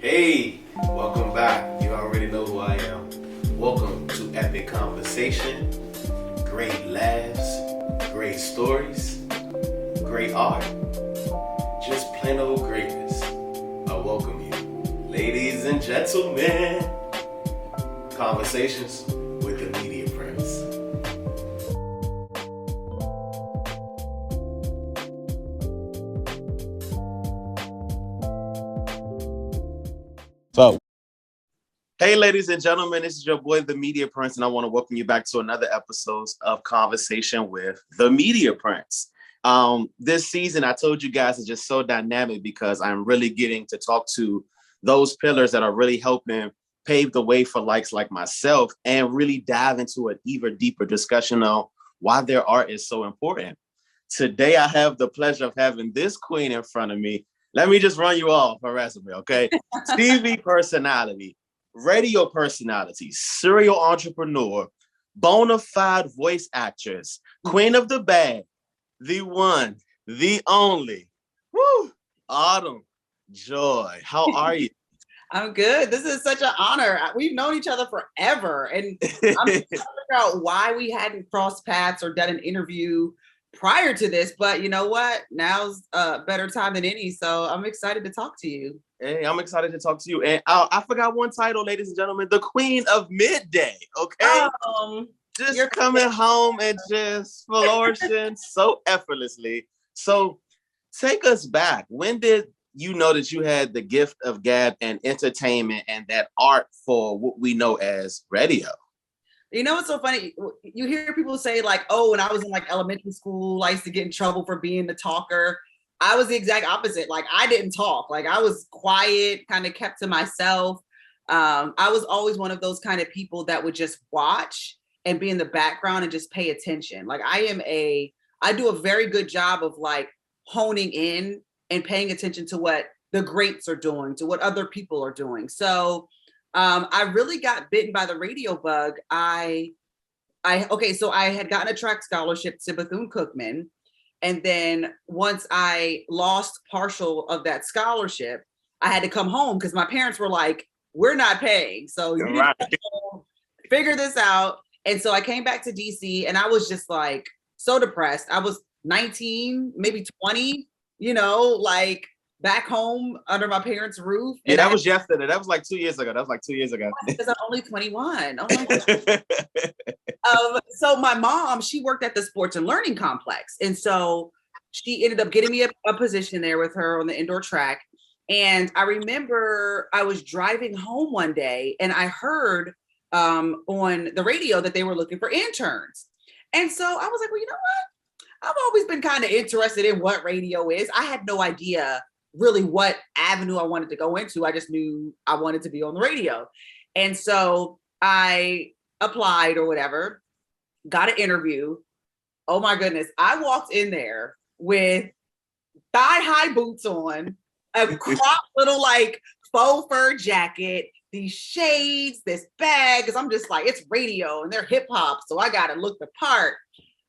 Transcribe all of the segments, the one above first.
Hey, welcome back. You already know who I am. Welcome to Epic Conversation. Great laughs, great stories, great art, just plain old greatness. I welcome you, ladies and gentlemen. Conversations with the Media Prince. So, hey, ladies and gentlemen, this is your boy, the Media Prince, and I want to welcome you back to another episode of Conversation with the Media Prince. This season, I told you guys, is just so dynamic because I'm really getting to talk to those pillars that are really helping pave the way for likes like myself and really dive into an even deeper discussion on why their art is so important. Today, I have the pleasure of having this queen in front of me. Let me just run you off her resume, okay? TV personality, radio personality, serial entrepreneur, bona fide voice actress, queen of the bag, the one, the only, Autumn Joi. How are you? I'm good. This is such an honor. We've known each other forever, and I'm trying to figure out why we hadn't crossed paths or done an interview prior to this. But you know what? Now's a better time than any. So I'm excited to talk to you. Hey, I'm excited to talk to you. And I forgot one title, ladies and gentlemen, the Queen of Midday. Okay, just coming home and just flourishing so effortlessly. So take us back. When did you know that you had the gift of gab and entertainment and that art for what we know as radio? You know what's so funny? You hear people say like, oh, when I was in like elementary school, I used to get in trouble for being the talker. I was the exact opposite. Like I didn't talk. Like I was quiet, kind of kept to myself. I was always one of those kind of people that would just watch and be in the background and just pay attention. Like I do a very good job of like honing in and paying attention to what the greats are doing, to what other people are doing. So I really got bitten by the radio bug. So I had gotten a track scholarship to Bethune-Cookman. And then once I lost partial of that scholarship, I had to come home because my parents were like, we're not paying. So you need to figure this out. And so I came back to DC and I was just like so depressed. I was 19, maybe 20, like back home under my parents' roof. Yeah, that was yesterday. That was like 2 years ago. Because I'm only 21. Oh my God. So my mom, she worked at the Sports and Learning Complex. And so she ended up getting me a position there with her on the indoor track. And I remember I was driving home one day and I heard on the radio that they were looking for interns. And so I was like, well, you know what? I've always been kind of interested in what radio is. I had no idea really what avenue I wanted to go into. I just knew I wanted to be on the radio. And so I applied or whatever, got an interview. Oh my goodness. I walked in there with thigh-high boots on, a crop little like faux fur jacket, these shades, this bag, because I'm just like, it's radio and they're hip hop. So I got to look the part.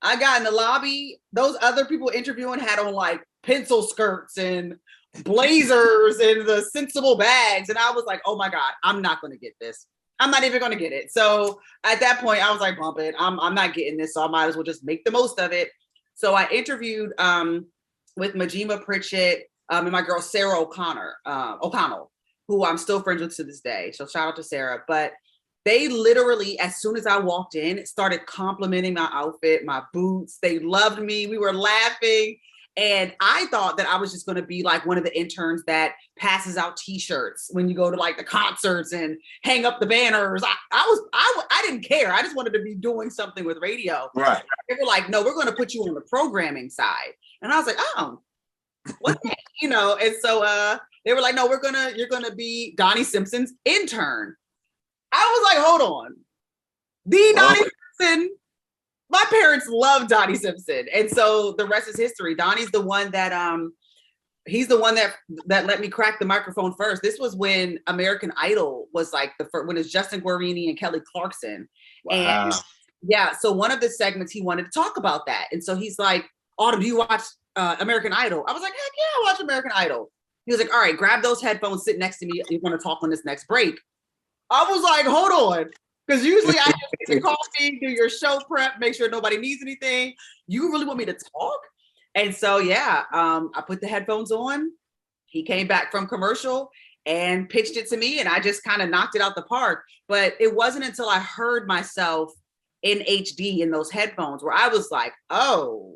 I got in the lobby. Those other people interviewing had on like pencil skirts and blazers and the sensible bags. And I was like, oh my God, I'm not going to get this. I'm not even going to get it. So at that point, I was like, bump it. I'm not getting this. So I might as well just make the most of it. So I interviewed with Majima Pritchett and my girl, Sarah O'Connell, who I'm still friends with to this day. So shout out to Sarah. But they literally, as soon as I walked in, started complimenting my outfit, my boots. They loved me. We were laughing. And I thought that I was just going to be like one of the interns that passes out T-shirts when you go to like the concerts and hang up the banners. I didn't care. I just wanted to be doing something with radio. Right. They were like, no, we're going to put you on the programming side. And I was like, oh, what? And so they were like, no, you're going to be Donnie Simpson's intern. I was like, hold on. Donnie Simpson. My parents love Donnie Simpson. And so the rest is history. Donnie's the one that he's the one that let me crack the microphone first. This was when American Idol was like when it's Justin Guarini and Kelly Clarkson. Wow. And yeah, so one of the segments he wanted to talk about that. And so he's like, Autumn, do you watch American Idol? I was like, heck yeah, I watch American Idol. He was like, all right, grab those headphones, sit next to me. You're going to talk on this next break. I was like, hold on. Because usually I just get your coffee, do your show prep, make sure nobody needs anything. You really want me to talk? And so, yeah, I put the headphones on. He came back from commercial and pitched it to me, and I just kind of knocked it out the park. But it wasn't until I heard myself in HD in those headphones where I was like, oh,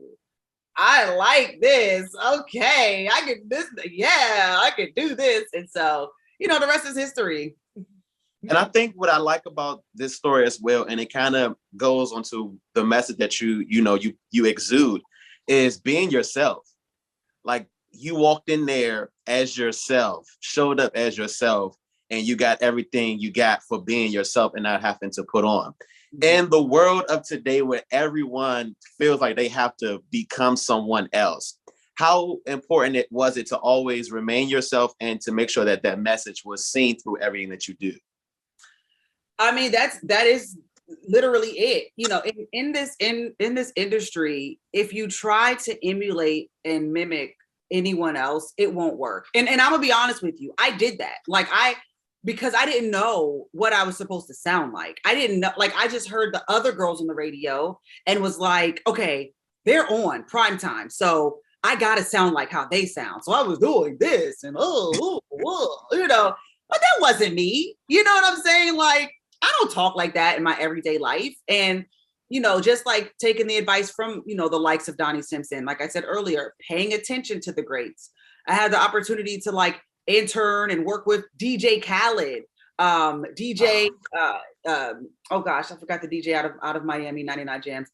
I like this. Okay, I can this. Yeah, I can do this. And so, you know, the rest is history. And I think what I like about this story as well, and it kind of goes onto the message that you exude, is being yourself. Like, you walked in there as yourself, showed up as yourself, and you got everything you got for being yourself and not having to put on. In the world of today, where everyone feels like they have to become someone else, how important was it to always remain yourself and to make sure that that message was seen through everything that you do? I mean, that is literally it. You know, in this industry, if you try to emulate and mimic anyone else, it won't work. And I'm gonna be honest with you, I did that. Like, because I didn't know what I was supposed to sound like. I didn't know, like, I just heard the other girls on the radio and was like, okay, they're on prime time, so I gotta sound like how they sound. So I was doing this and you know, but that wasn't me. You know what I'm saying? Like, I don't talk like that in my everyday life. And, you know, just like taking the advice from, you know, the likes of Donnie Simpson, like I said earlier, paying attention to the greats. I had the opportunity to like intern and work with DJ Khaled, oh gosh, I forgot the DJ out of Miami, 99 Jams.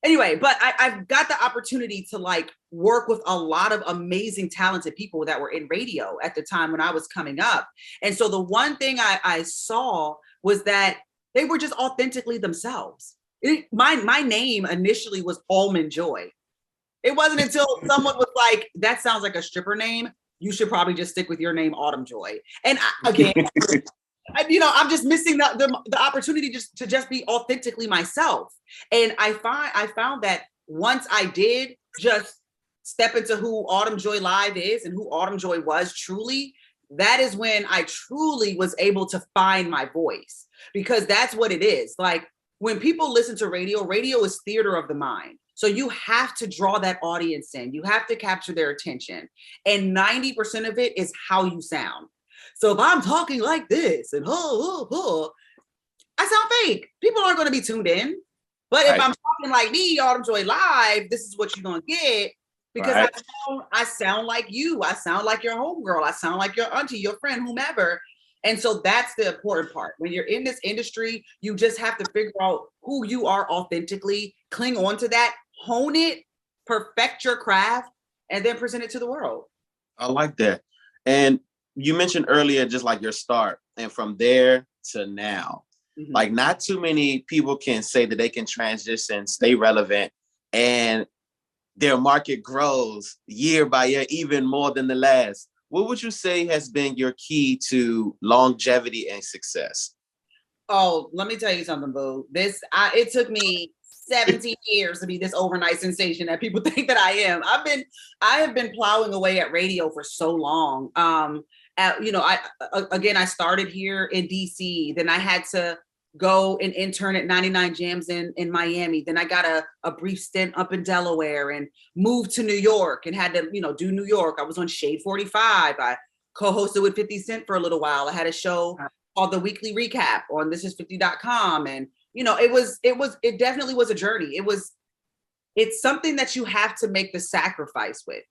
Anyway, but I've got the opportunity to like work with a lot of amazing, talented people that were in radio at the time when I was coming up. And so the one thing I saw was that they were just authentically themselves. My name initially was Autumn Joi. It wasn't until someone was like, that sounds like a stripper name. You should probably just stick with your name, Autumn Joi. And you know, I'm just missing the opportunity just to just be authentically myself. And I found that once I did just step into who Autumn Joi Live is and who Autumn Joi was truly, that is when I truly was able to find my voice, because that's what it is. Like, when people listen to radio, radio is theater of the mind. So you have to draw that audience in. You have to capture their attention. And 90% of it is how you sound. So if I'm talking like this and I sound fake. People aren't going to be tuned in. But if I'm talking like me, Autumn Joi Live, this is what you're going to get. Because I sound like you. I sound like your homegirl. I sound like your auntie, your friend, whomever. And so that's the important part. When you're in this industry, you just have to figure out who you are authentically, cling on to that, hone it, perfect your craft, and then present it to the world. I like that. And you mentioned earlier just like your start, and from there to now. Mm-hmm. Like, not too many people can say that they can transition, stay relevant, and their market grows year by year, even more than the last. What would you say has been your key to longevity and success? Oh, let me tell you something, boo. It took me 17 years to be this overnight sensation that people think that I am. I have been plowing away at radio for so long. I started here in DC. Then I had to go and intern at 99 Jams in Miami. Then I got a brief stint up in Delaware and moved to New York and had to, do New York. I was on Shade 45. I co-hosted with 50 Cent for a little while. I had a show called The Weekly Recap on thisis50.com. And, it definitely was a journey. It's something that you have to make the sacrifice with,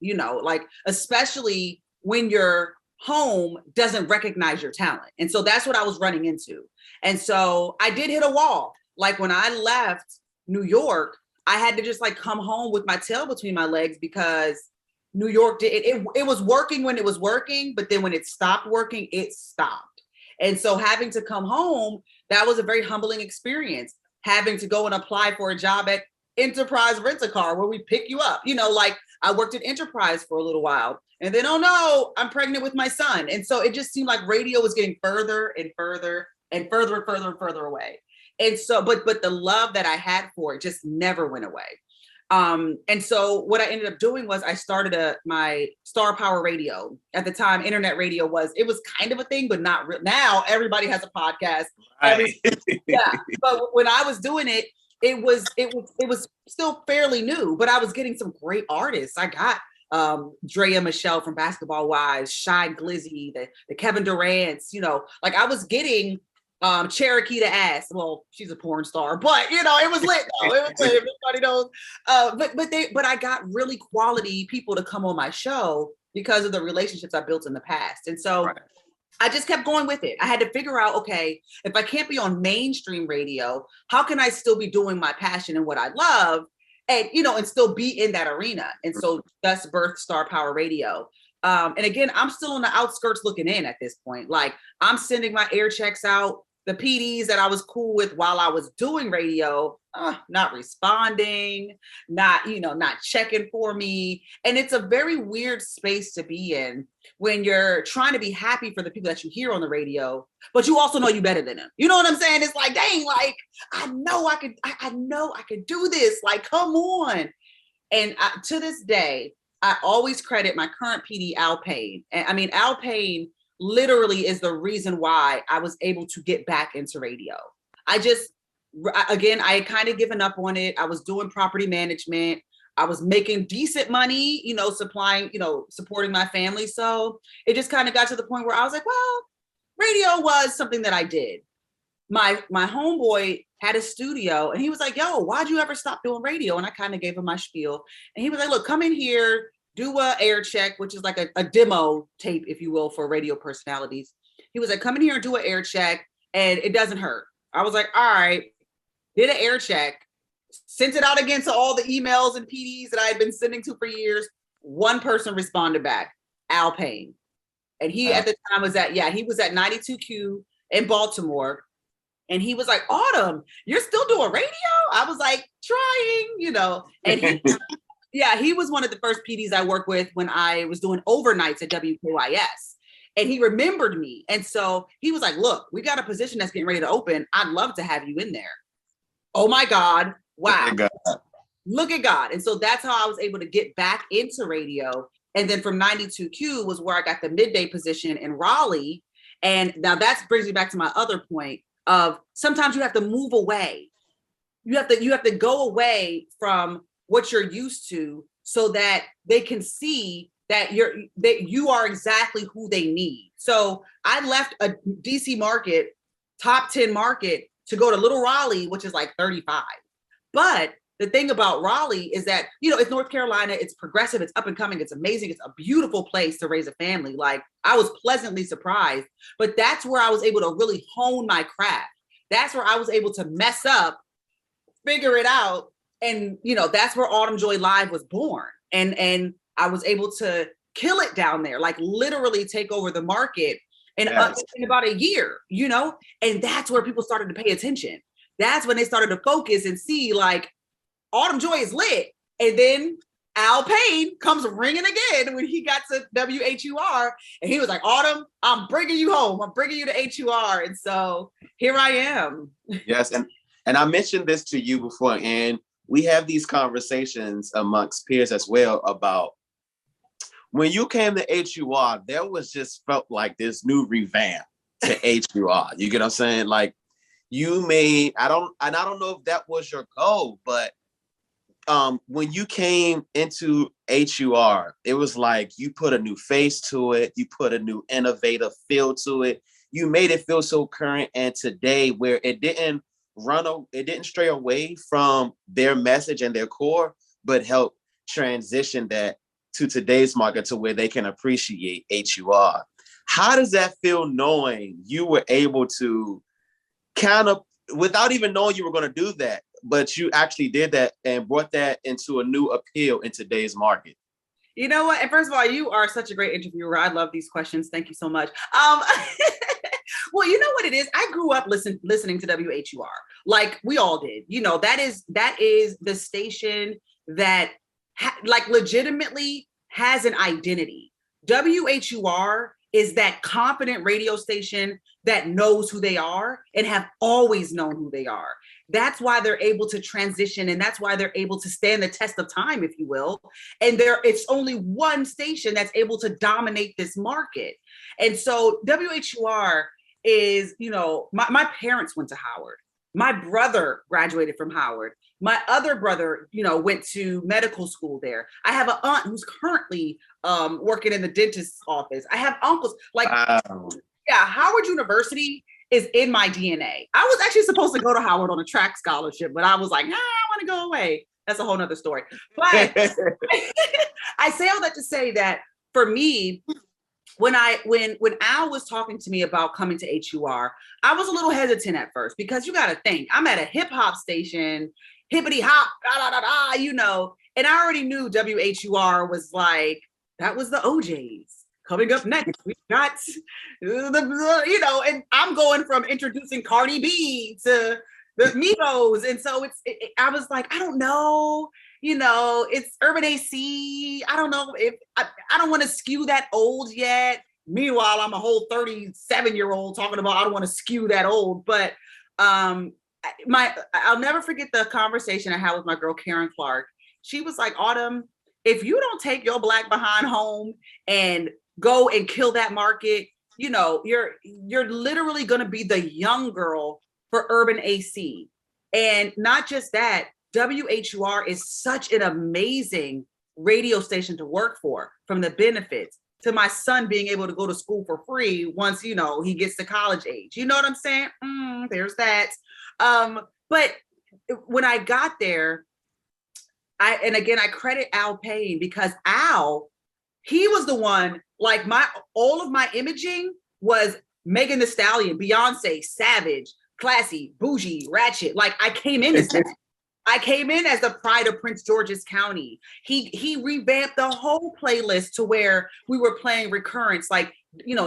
like, especially when your home doesn't recognize your talent. And so that's what I was running into. And so I did hit a wall. Like, when I left New York, I had to just like come home with my tail between my legs, because New York it was working when it was working, but then when it stopped working, it stopped. And so having to come home, that was a very humbling experience. Having to go and apply for a job at Enterprise Rent-A-Car, where we pick you up. Like, I worked at Enterprise for a little while, and then, oh no, I'm pregnant with my son. And so it just seemed like radio was getting further and further and further and further away. And so, but the love that I had for it just never went away. And so what I ended up doing was I started my Star Power Radio. At the time, internet radio was kind of a thing, but not real. Now everybody has a podcast. Right. Yeah. But when I was doing it, it was still fairly new, but I was getting some great artists. I got Drea Michelle from Basketball Wives, Shy Glizzy, the Kevin Durant's, like I was getting Cherokee the Ass. Well, she's a porn star, but it was lit though. It was lit. Everybody knows. But I got really quality people to come on my show because of the relationships I built in the past. And so right. I just kept going with it. I had to figure out, okay, if I can't be on mainstream radio, how can I still be doing my passion and what I love and, and still be in that arena? And so that's birth Star Power Radio. And again, I'm still on the outskirts looking in at this point. Like I'm sending my air checks out. The PDs that I was cool with while I was doing radio, not responding, not checking for me. And it's a very weird space to be in when you're trying to be happy for the people that you hear on the radio, but you also know you better than them. You know what I'm saying? It's like, dang, like, I know I could do this. Like, come on. And to this day, I always credit my current PD, Al Payne. And I mean, Al Payne literally is the reason why I was able to get back into radio. I had kind of given up on it. I was doing property management. I was making decent money, supplying, supporting my family. So it just kind of got to the point where I was like, well, radio was something that I did. My homeboy had a studio and he was like, yo, why'd you ever stop doing radio? And I kind of gave him my spiel. And he was like, look, come in here, do a air check, which is like a demo tape, if you will, for radio personalities. He was like, come in here and do an air check and it doesn't hurt. I was like, all right, did an air check, sent it out again to all the emails and PDs that I had been sending to for years. One person responded back, Al Payne. And he at the time was at 92Q in Baltimore. And he was like, Autumn, you're still doing radio? I was like, trying, and he he was one of the first PDs I worked with when I was doing overnights at WKYS. And he remembered me. And so he was like, look, we got a position that's getting ready to open. I'd love to have you in there. Oh my God. Wow. Look at God. And so that's how I was able to get back into radio. And then from 92Q was where I got the midday position in Raleigh. And now that brings me back to my other point of sometimes you have to move away. You have to go away from what you're used to so that they can see that you are exactly who they need. So I left a DC market, top 10 market to go to Little Raleigh, which is like 35. But the thing about Raleigh is that, it's North Carolina, it's progressive, it's up and coming, it's amazing. It's a beautiful place to raise a family. Like I was pleasantly surprised, but that's where I was able to really hone my craft. That's where I was able to mess up, figure it out. And, that's where Autumn Joi Live was born. And I was able to kill it down there, like literally take over the market in about a year, and that's where people started to pay attention. That's when they started to focus and see like Autumn Joi is lit. And then Al Payne comes ringing again when he got to WHUR and he was like, Autumn, I'm bringing you home. I'm bringing you to HUR. And so here I am. Yes. And I mentioned this to you before, and we have these conversations amongst peers as well about when you came to HUR, there was just felt like this new revamp to HUR. You get what I'm saying? Like you made, I don't know if that was your goal, but when you came into HUR, it was like you put a new face to it. You put a new innovative feel to it. You made it feel so current and today where it didn't stray away from their message and their core, but helped transition that to today's market to where they can appreciate HUR. How does that feel knowing you were able to kind of, without even knowing you were going to do that, but you actually did that and brought that into a new appeal in today's market? You know what? And first of all, you are such a great interviewer. I love these questions. Thank you so much. Well, you know what it is? I grew up listening to WHUR like we all did. That is the station that legitimately has an identity. WHUR is that confident radio station that knows who they are and have always known who they are. That's why they're able to transition, and that's why they're able to stand the test of time, if you will. And it's only one station that's able to dominate this market. And so WHUR is, my parents went to Howard. My brother graduated from Howard. My other brother, went to medical school there. I have an aunt who's currently working in the dentist's office. I have uncles. Wow. Yeah, Howard University is in my DNA. I was actually supposed to go to Howard on a track scholarship, but I was like, I want to go away. That's a whole nother story. But I say all that to say that for me, when Al was talking to me about coming to HUR, I was a little hesitant at first, because you got to think, I'm at a hip hop station, hippity hop, and I already knew WHUR was like, that was the OJs. Coming up next, we got and I'm going from introducing Cardi B to the Migos. And so I was like, I don't know, it's Urban AC. I don't know if I don't want to skew that old yet. Meanwhile, I'm a whole 37-year-old talking about, I don't want to skew that old. But I'll never forget the conversation I had with my girl, Karen Clark. She was like, Autumn, if you don't take your Black behind home and go and kill that market, you're literally going to be the young girl for Urban AC. And not just that, WHUR is such an amazing radio station to work for, from the benefits to my son being able to go to school for free once, he gets to college age. You know what I'm saying? There's that. But when I got there, I credit Al Payne, because Al, he was the one, like all of my imaging was Megan Thee Stallion, Beyonce, Savage, classy, bougie, ratchet. Like I came in as that. I came in as the pride of Prince George's County. He revamped the whole playlist to where we were playing recurrence, like,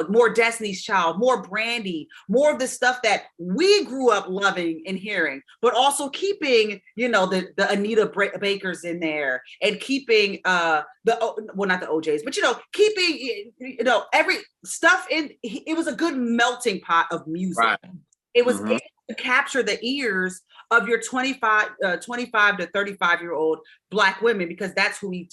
more Destiny's Child, more Brandy, more of the stuff that we grew up loving and hearing, but also keeping, the Anita Bakers in there, and keeping not the OJs, but, keeping, every stuff in, it was a good melting pot of music. Right. It was able to capture the ears of your 25 to 35-year-old Black women, because that's who we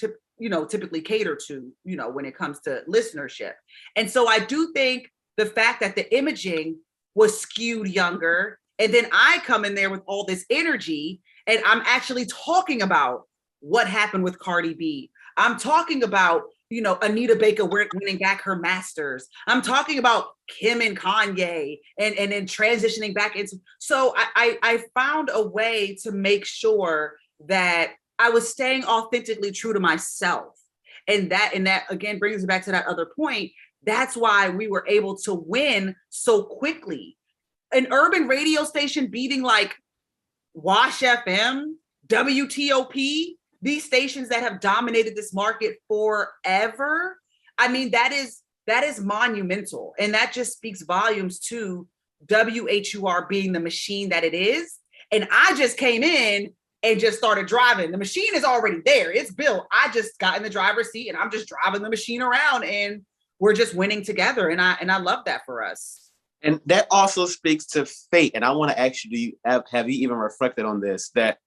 typically cater to, when it comes to listenership. And so I do think the fact that the imaging was skewed younger, and then I come in there with all this energy, and I'm actually talking about what happened with Cardi B. I'm talking about, Anita Baker winning back her masters. I'm talking about Kim and Kanye and then transitioning back into. So I found a way to make sure that I was staying authentically true to myself. And that again brings me back to that other point. That's why we were able to win so quickly. An urban radio station beating like Wash FM, WTOP, these stations that have dominated this market forever. I mean, that is monumental. And that just speaks volumes to WHUR being the machine that it is. And I just came in and just started driving. The machine is already there. It's built. I just got in the driver's seat and I'm just driving the machine around, and we're just winning together. And I love that for us. And that also speaks to fate. And I want to ask you, have you even reflected on this, that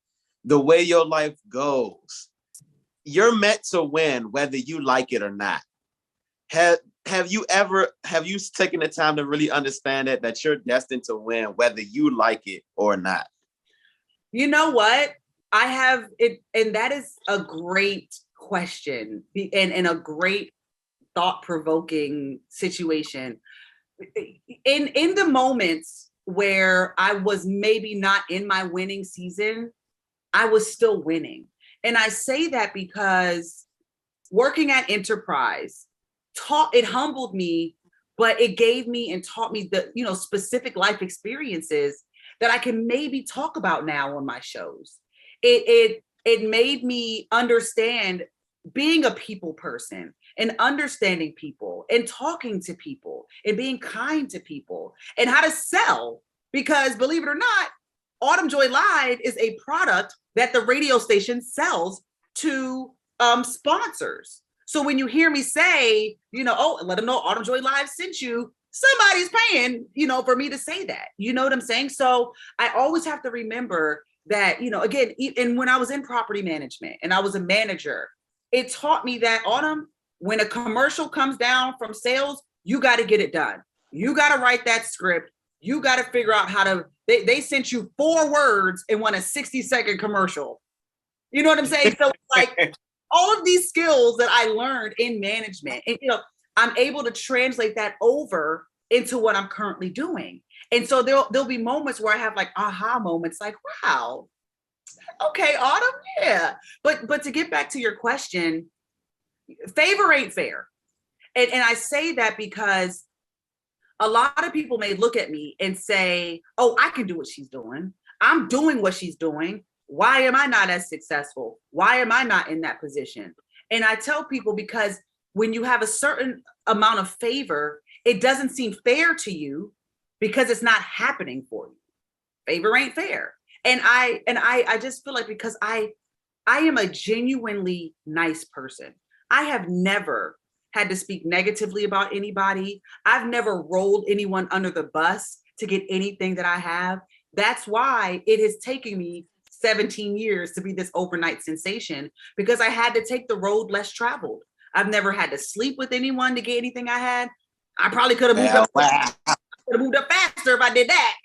the way your life goes, you're meant to win, whether you like it or not. Have you taken the time to really understand that you're destined to win, whether you like it or not? You know what? I have it, and that is a great question and a great thought-provoking situation. In the moments where I was maybe not in my winning season, I was still winning. And I say that because working at Enterprise, it humbled me, but it gave me and taught me the, specific life experiences that I can maybe talk about now on my shows. It made me understand being a people person and understanding people and talking to people and being kind to people and how to sell. Because believe it or not, Autumn Joi Live is a product that the radio station sells to sponsors. So when you hear me say, let them know Autumn Joi Live sent you, somebody's paying, for me to say that. You know what I'm saying? So I always have to remember that, again, and when I was in property management and I was a manager, it taught me that, Autumn, when a commercial comes down from sales, you got to get it done. You got to write that script. You got to figure out how to, they sent you 4 words and want a 60-second commercial. You know what I'm saying? So like all of these skills that I learned in management, and I'm able to translate that over into what I'm currently doing. And so there'll be moments where I have like aha moments, like, wow, okay, Autumn, yeah. But to get back to your question, favor ain't fair. And I say that because a lot of people may look at me and say, oh, I can do what she's doing. I'm doing what she's doing. Why am I not as successful? Why am I not in that position? And I tell people, because when you have a certain amount of favor, it doesn't seem fair to you because it's not happening for you. Favor ain't fair. And I just feel like, because I am a genuinely nice person. I have never had to speak negatively about anybody. I've never rolled anyone under the bus to get anything that I have. That's why it has taken me 17 years to be this overnight sensation, because I had to take the road less traveled. I've never had to sleep with anyone to get anything I had. I probably could have moved up. Moved up faster if I did that.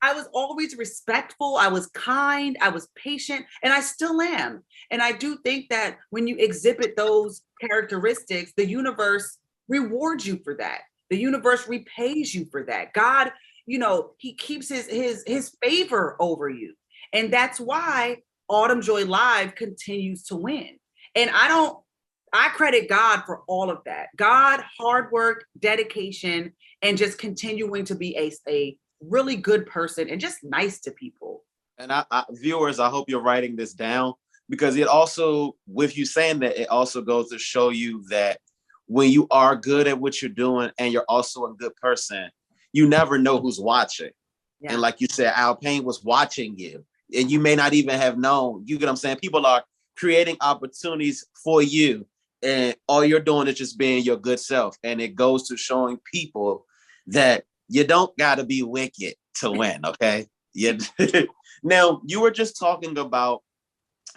I was always respectful. I was kind. I was patient, and I still am. And I do think that when you exhibit those characteristics, the universe rewards you for that. The universe repays you for that. God, he keeps his favor over you. And that's why Autumn Joi Live continues to win. And I credit God for all of that. God, hard work, dedication, and just continuing to be a really good person and just nice to people. And viewers, I hope you're writing this down, because it also, with you saying that, it also goes to show you that when you are good at what you're doing and you're also a good person, you never know who's watching. Yeah. And like you said, Al Payne was watching you, and you may not even have known. You get what I'm saying? People are creating opportunities for you, and all you're doing is just being your good self. And it goes to showing people that you don't got to be wicked to win, okay? Now, you were just talking about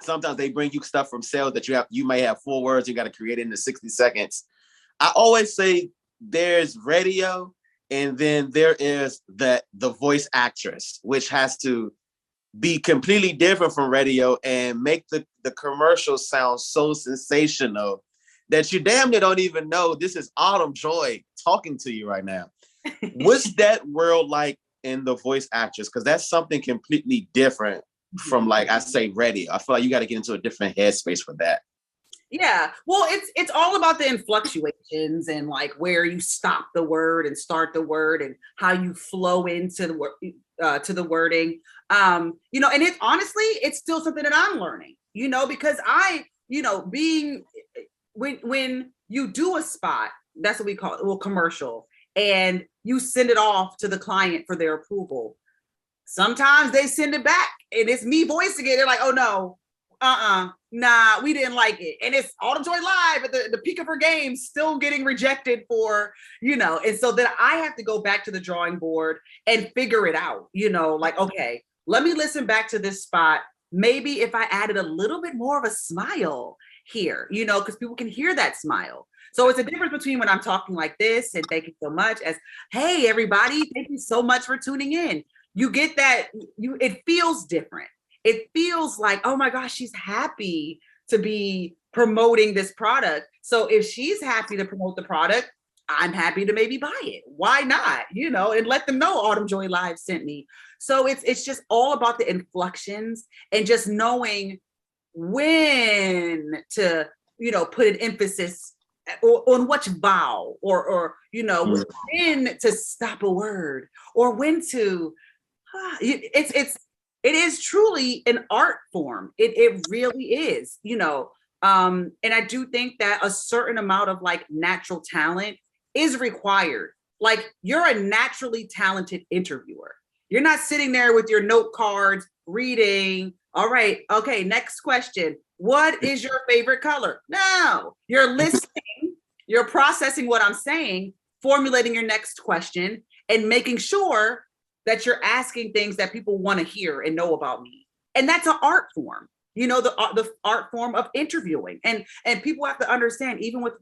sometimes they bring you stuff from sales that you may have 4 words, you got to create it in 60 seconds. I always say there's radio, and then there is the voice actress, which has to be completely different from radio and make the commercial sound so sensational that you damn near don't even know this is Autumn Joi talking to you right now. What's that world like in the voice actress? Because that's something completely different from, like I say, radio. I feel like you got to get into a different headspace for that. Yeah, well, it's all about the inflectuations and like where you stop the word and start the word and how you flow into the wording. And it's honestly, it's still something that I'm learning. Because when you do a spot, that's what we call it, well, commercial, and you send it off to the client for their approval. Sometimes they send it back and it's me voicing it. They're like, oh no, nah, we didn't like it. And it's Autumn Joi Live at the peak of her game, still getting rejected for, and so then I have to go back to the drawing board and figure it out, like, okay, let me listen back to this spot. Maybe if I added a little bit more of a smile here, because people can hear that smile. So it's a difference between when I'm talking like this and thank you so much as, hey, everybody, thank you so much for tuning in. You get that, it feels different. It feels like, oh my gosh, she's happy to be promoting this product. So if she's happy to promote the product, I'm happy to maybe buy it. Why not? And let them know Autumn Joi Live sent me. So it's just all about the inflections and just knowing when to, put an emphasis on which vowel or when to stop a word or when to, it is truly an art form. It really is, and I do think that a certain amount of like natural talent is required. Like, you're a naturally talented interviewer. You're not sitting there with your note cards reading. All right. Okay. Next question. What is your favorite color? No, you're listening You're processing what I'm saying, formulating your next question, and making sure that you're asking things that people want to hear and know about me. And that's an art form, the art form of interviewing. And people have to understand, even with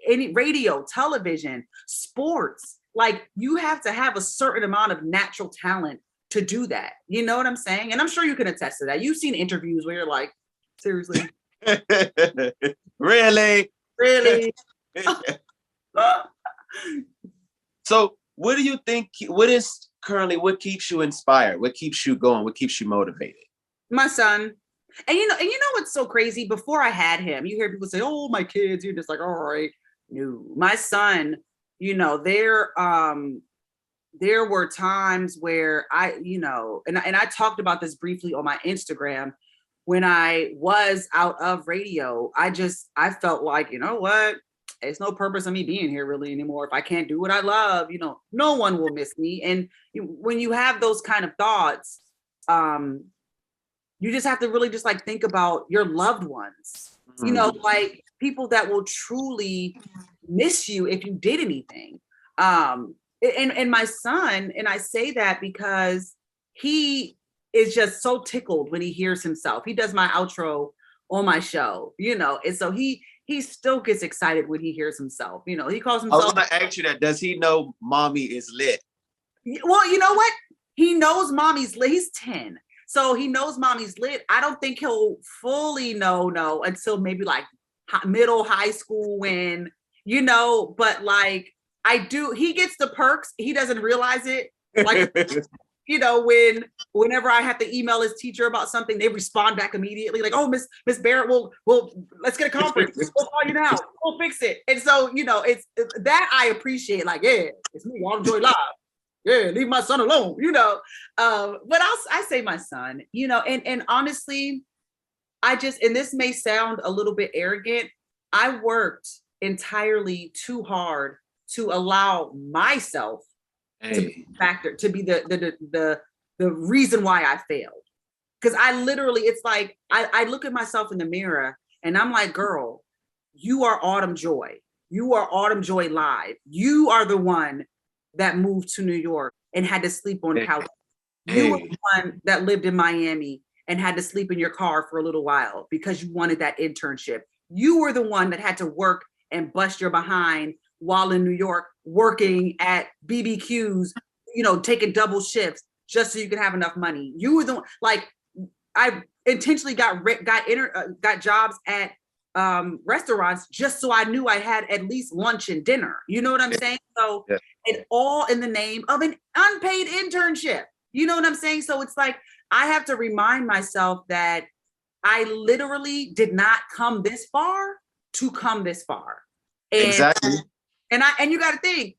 any radio, television, sports, like you have to have a certain amount of natural talent to do that. You know what I'm saying? And I'm sure you can attest to that. You've seen interviews where you're like, seriously? Really? Really? So what do you think, what keeps you inspired? What keeps you going? What keeps you motivated? My son. And you know what's so crazy? Before I had him, you hear people say, oh, my kids, you're just like, all right. No, my son, there were times where I, and I talked about this briefly on my Instagram. When I was out of radio, I felt like, you know what? It's no purpose of me being here really anymore. If I can't do what I love, no one will miss me. And when you have those kind of thoughts, you just have to really just like think about your loved ones, like people that will truly miss you if you did anything. And my son, and I say that because he is just so tickled when he hears himself. He does my outro on my show, and so he still gets excited when he hears himself. He calls himself. I was going to ask you that. Does he know mommy is lit? Well, you know what? He knows mommy's lit. He's 10. So he knows mommy's lit. I don't think he'll fully know until maybe like middle high school when, but like I do, he gets the perks. He doesn't realize it. Like, whenever I have to email his teacher about something, they respond back immediately. Like, oh, Miss Barrett, we'll let's get a conference. We'll call you now. We'll fix it. And so, it's that I appreciate. Like, yeah, it's me, Autumn Joi Live. Yeah, leave my son alone, but I say my son, and honestly, and this may sound a little bit arrogant, I worked entirely too hard to allow myself to be a factor, to be the reason why I failed. Because I literally, it's like, I look at myself in the mirror and I'm like, girl, you are Autumn Joi. You are Autumn Joi Live. You are the one that moved to New York and had to sleep on couch. You were the one that lived in Miami and had to sleep in your car for a little while because you wanted that internship. You were the one that had to work and bust your behind while in New York, working at BBQs, taking double shifts just so you could have enough money. You were the one, like, I intentionally got jobs at restaurants just so I knew I had at least lunch and dinner. You know what I'm saying? So it all in the name of an unpaid internship. You know what I'm saying? So it's like, I have to remind myself that I literally did not come this far to come this far. And, exactly. And you got to think,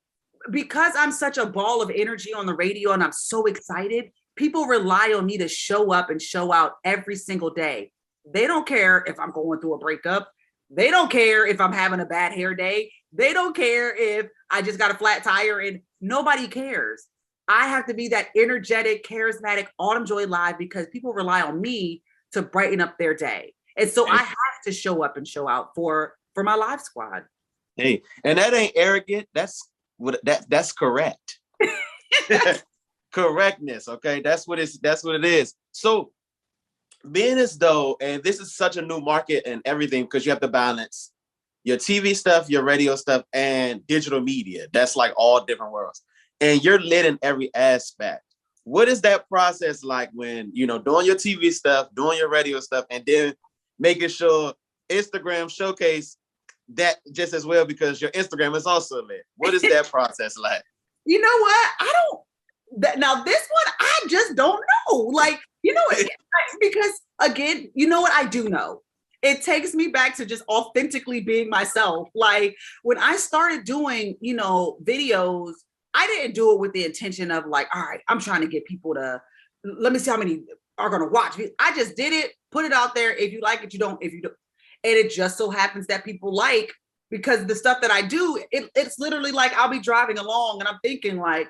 because I'm such a ball of energy on the radio and I'm so excited, people rely on me to show up and show out every single day. They don't care if I'm going through a breakup. They don't care if I'm having a bad hair day. They don't care if I just got a flat tire, and nobody cares. I have to be that energetic, charismatic Autumn Joi Live because people rely on me to brighten up their day. And so I have to show up and show out for my live squad. Hey, and that ain't arrogant. That's correct. Correctness. Okay. That's what it is. So being as though, and this is such a new market and everything, because you have to balance your TV stuff, your radio stuff, and digital media. That's like all different worlds. And you're lit in every aspect. What is that process like when, doing your TV stuff, doing your radio stuff, and then making sure Instagram showcase that just as well, because your Instagram is also lit? What is that process like? You know what? Now this one, I just don't know. Like, because again, you know what I do know? It takes me back to just authentically being myself. Like when I started doing, videos, I didn't do it with the intention of like, all right, I'm trying to get people to, let me see how many are going to watch. I just did it, put it out there. If you like it, you don't. If you don't. And it just so happens that people like, because the stuff that I do, it's literally like I'll be driving along and I'm thinking like,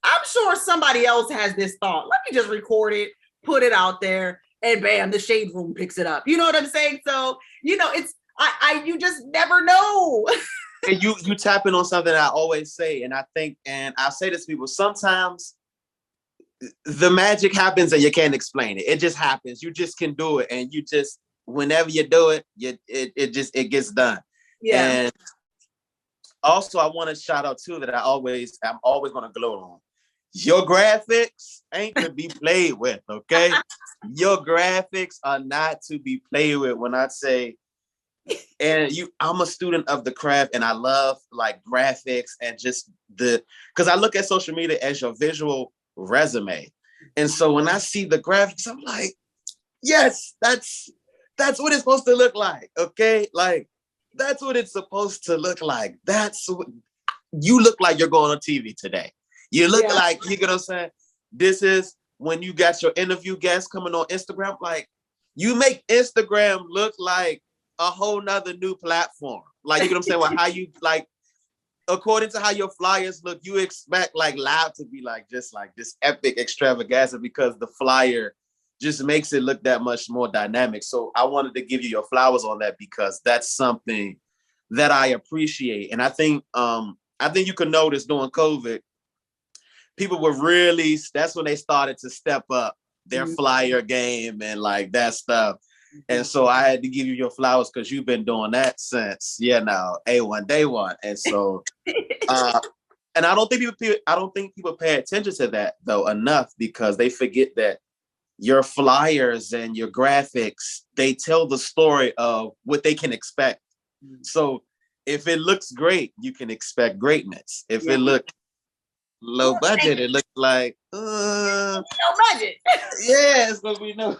I'm sure somebody else has this thought. Let me just record it, put it out there, and bam, the shade room picks it up. You know what I'm saying? So, you just never know. And you tapping on something I always say, and I think, and I say this to people, sometimes the magic happens and you can't explain it. It just happens. You just can do it, and you just whenever you do it, it gets done. Yeah. And also, I want to shout out too that I'm always going to gloat on. Your graphics ain't to be played with, okay? Your graphics are not to be played with. When I say, I'm a student of the craft, and I love like graphics and just because I look at social media as your visual resume. And so when I see the graphics, I'm like, yes, that's what it's supposed to look like, okay? Like, that's what it's supposed to look like. That's what you look like. You're going on TV today. You look like, you know what I'm saying? This is when you got your interview guests coming on Instagram. Like, you make Instagram look like a whole nother new platform. Like, you know what I'm saying? Well, how you like, according to how your flyers look, you expect like Loud to be like just like this epic extravaganza because the flyer just makes it look that much more dynamic. So I wanted to give you your flowers on that because that's something that I appreciate. And I think you can notice during COVID, people were really, that's when they started to step up their flyer game and like that stuff. And so I had to give you your flowers because you've been doing that since, A1 day one. And so and I don't think people pay attention to that though enough because they forget that your flyers and your graphics, they tell the story of what they can expect. So if it looks great, you can expect greatness. If it looks low budget, it looks like no budget. Yeah, it's gonna be no.